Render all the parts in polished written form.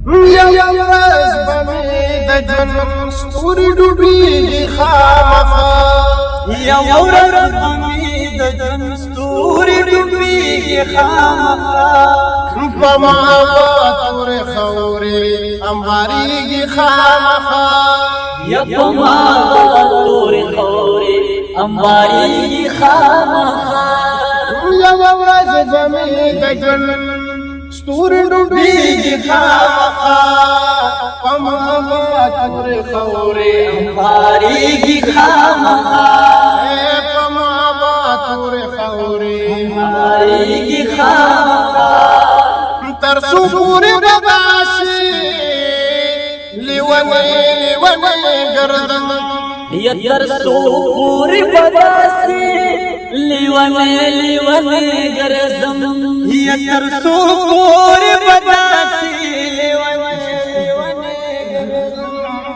یو ورځ به مې د جنم ستوري ډوبېږي خامخا یو ورځ به مې د جنم ستوري ډوبېږي خامخا په ما به تورې خاورې انبارېږي خامخا په ما به تورې خاورې انبارېږي خامخا یو ورځ به مې د جنم ستوري ډوبېږي خامخا په ما به تورې خاورې انبارېږي خامخا په ما به تورې خاورې انبارېږي خامخا تر څو پورې به داسې لیونی ګرځم تر څو پورې به داسې لیونی ګرځم تر څو پورې به داسې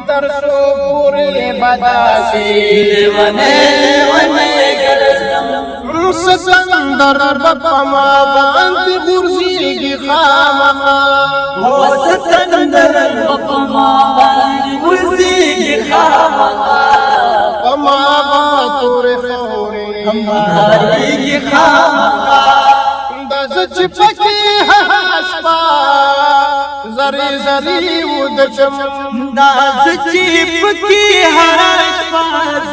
تر څو پورې به داسې لیونی ګرځم سندر به په ما باندې غورځېږي خامخا سندر به په ما باندې غورځېږي خامخا په ما به تورې خاورې انبارېږي خامخا دا زه چې پکې هره شپه زرې وده شم دا زه چې پکې هره شپه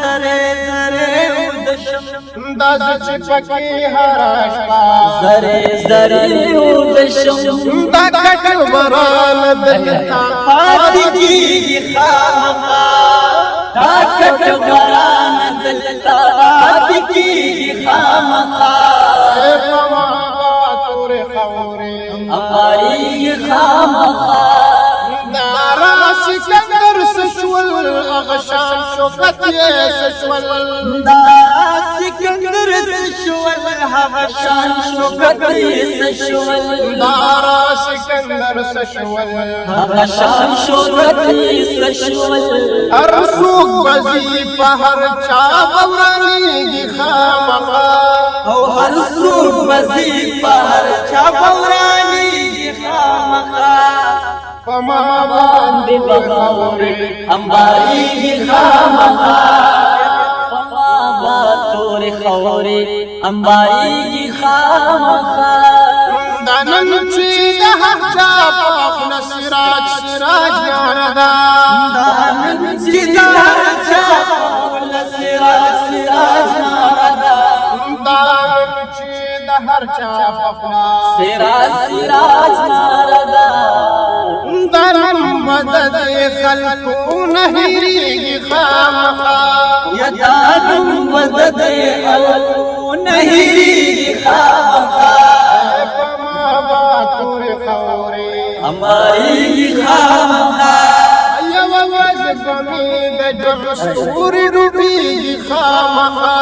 زرې وده شم دا زه چې پکې هره شپه زرې وده شم دا کټ باران دلته پاتې کېږي خامخا دا کټ باران دلته پاتې کېږي خامخا په ما تورې خاورې انبارېږي خامخا دا را سکندر سشول هغه شان شوکت یې سشول دا سکندر سشول هغه شان شوکت یې سشول دا را سکندر سشول هغه شان شوکت یې سشول هر څوک بزي په هر چا ورانېږي خامخا او هر څوک بزي په هر چا ورانېږي خامخا په ما باندې خاورې انبارېږي خامخا په ما به تورې خاورې انبارېږي خامخا دا نن چې د هر چا په خپله سراج یاره ده دا نن چې د هر چا په خپله سراج یاره ده دا نن چې د هر چا په خپله سراج یاره ده دا نن مدد خلکو نه هېرېږي خامخا دا نن مدد خلکو نه هېرېږي خامخا په ما به تورې خاورې انبارېږي خامخا یوه ورځ به مې د جنم ستوري ډوبېږي خامخا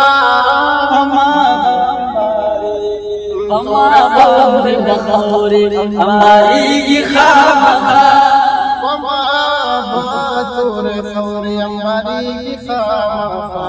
په ما باندې خاورې انبارېږي خامخا په ما به تورې خاورې انبارېږي خامخا